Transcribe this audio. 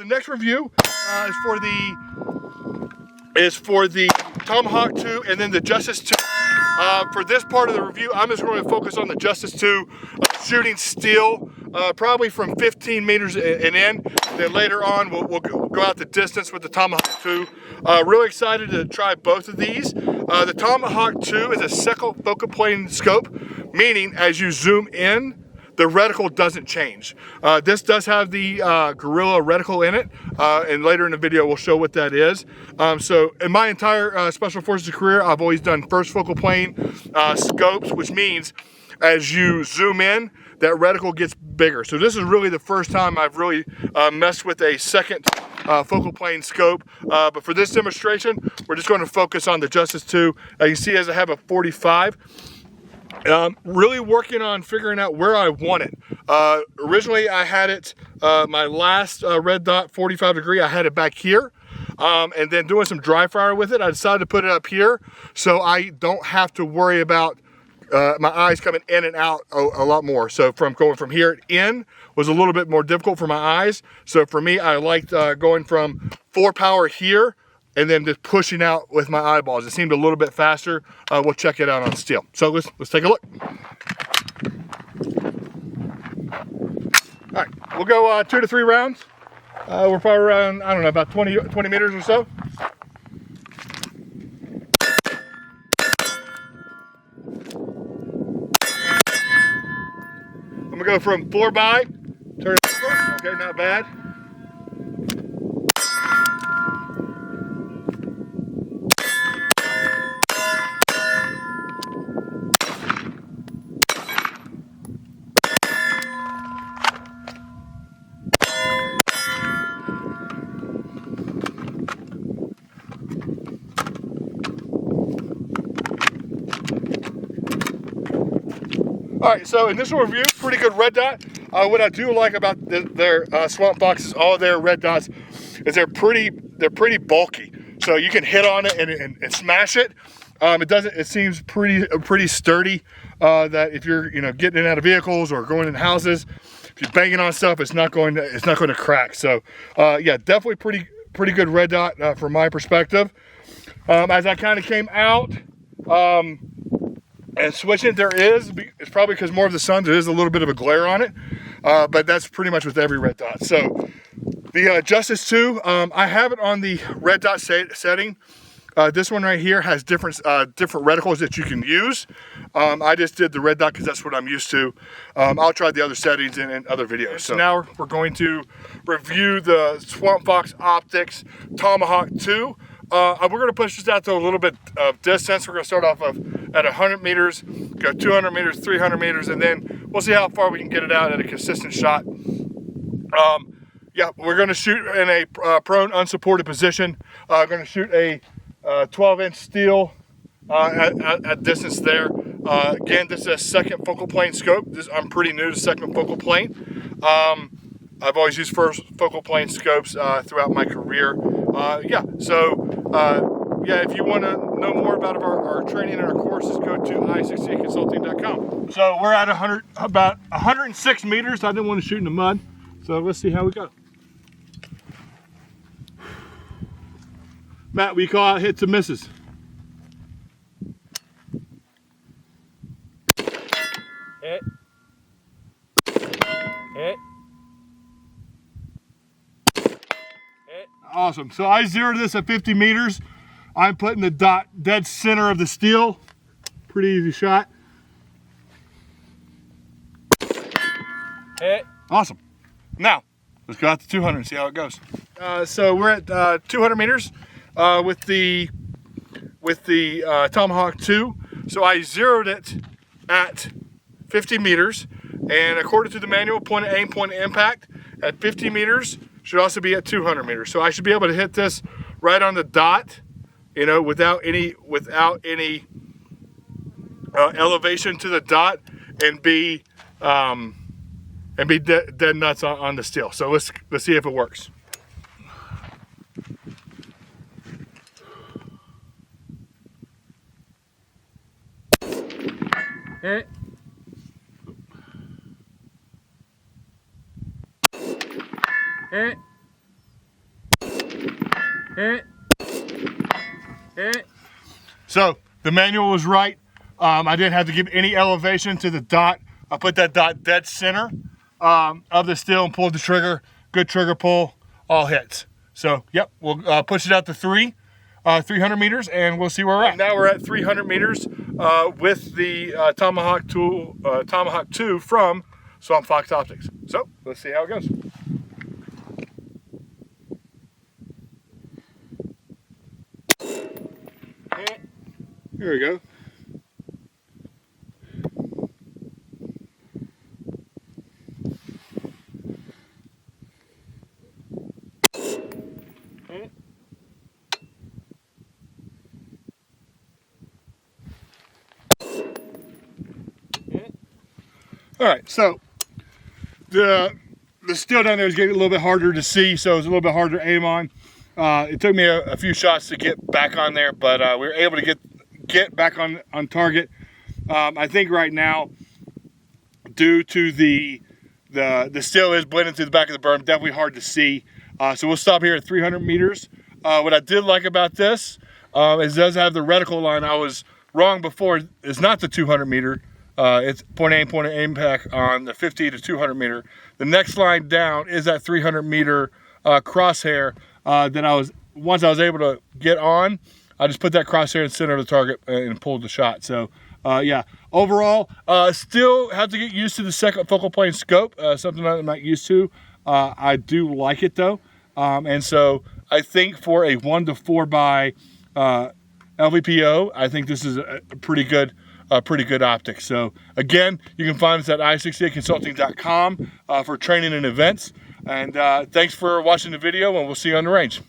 the next review is for the Tomahawk II and then the Justice II. For this part of the review, I'm just going to focus on the Justice II shooting steel, probably from 15 meters and in. Then later on, we'll go out the distance with the Tomahawk II. Really excited to try both of these. The Tomahawk II is a second focal plane scope, meaning as you zoom in, the reticle doesn't change. This does have the Guerrilla reticle in it, and later in the video we'll show what that is. So in my entire Special Forces career, I've always done first focal plane scopes, which means as you zoom in, that reticle gets bigger. So this is really the first time I've really messed with a second focal plane scope. But for this demonstration, we're just going to focus on the Justice II. You can see as I have a 45. Really working on figuring out where I want it. Originally I had it, my last red dot 45 degree, I had it back here. And then doing some dry fire with it, I decided to put it up here so I don't have to worry about my eyes coming in and out a lot more. So from going from here in was a little bit more difficult for my eyes. So for me, I liked going from 4 power here and then just pushing out with my eyeballs. It seemed a little bit faster. We'll check it out on steel. So let's take a look. All right, we'll go 2 to 3 rounds. We're probably around, I don't know, about 20 meters or so. I'm gonna go from 4 by, turn it over. Okay, not bad. All right, so initial review, pretty good red dot. What I do like about their SwampFox, all their red dots, is they're pretty bulky. So you can hit on it and smash it. It seems pretty sturdy. That if you're getting in and out of vehicles or going in houses, if you're banging on stuff, it's not going to crack. So yeah, definitely pretty good red dot from my perspective. As I kind of came out. And switching, it's probably because more of the sun, there is a little bit of a glare on it, but that's pretty much with every red dot. So the Justice II, I have it on the red dot setting. This one right here has different reticles that you can use. I just did the red dot because that's what I'm used to. I'll try the other settings in other videos. So now we're going to review the SwampFox Optics Tomahawk II. We're going to push this out to a little bit of distance. We're going to start off at 100 meters, go 200 meters, 300 meters, and then we'll see how far we can get it out at a consistent shot. Yeah, we're going to shoot in a prone, unsupported position. Going to shoot a 12-inch steel at distance there. Again, this is a second focal plane scope. I'm pretty new to second focal plane. I've always used first focal plane scopes throughout my career. Yeah, so yeah, if you want to know more about our training and our courses, go to i68consulting.com. So we're at about 106 meters. I didn't want to shoot in the mud, so let's see how we go. Matt, we call out hits and misses. Hit. Hit. Awesome. So I zeroed this at 50 meters. I'm putting the dot dead center of the steel. Pretty easy shot. Hit. Awesome. Now, let's go out to 200 and see how it goes. So we're at 200 meters with the Tomahawk II. So I zeroed it at 50 meters. And according to the manual, point of aim, point of impact at 50 meters should also be at 200 meters. So I should be able to hit this right on the dot, without any elevation to the dot, and be dead nuts on the steel. So let's see if it works. Hit. Hit. So the manual was right. I didn't have to give any elevation to the dot. I put that dot dead center of the steel and pulled the trigger. Good trigger pull, all hits. So yep, we'll push it out to 300 meters, and we'll see where we're at. Now we're at 300 meters with the Tomahawk II from SwampFox Optics. So let's see how it goes. Here we go. All right, so the steel down there is getting a little bit harder to see, so it's a little bit harder to aim on. It took me a few shots to get back on there, but we were able to get back on target. I think right now, due to the steel is blending through the back of the berm, definitely hard to see. So we'll stop here at 300 meters. What I did like about this is it does have the reticle line. I was wrong before. It's not the 200 meter. It's point aim, point of impact on the 50 to 200 meter. The next line down is that 300 meter crosshair that once I was able to get on, I just put that crosshair in the center of the target and pulled the shot. So yeah, overall, still have to get used to the second focal plane scope, something I'm not used to. I do like it though. And so I think for a 1-4 by LPVO, I think this is a pretty good optic. So again, you can find us at i68consulting.com for training and events. And thanks for watching the video, and we'll see you on the range.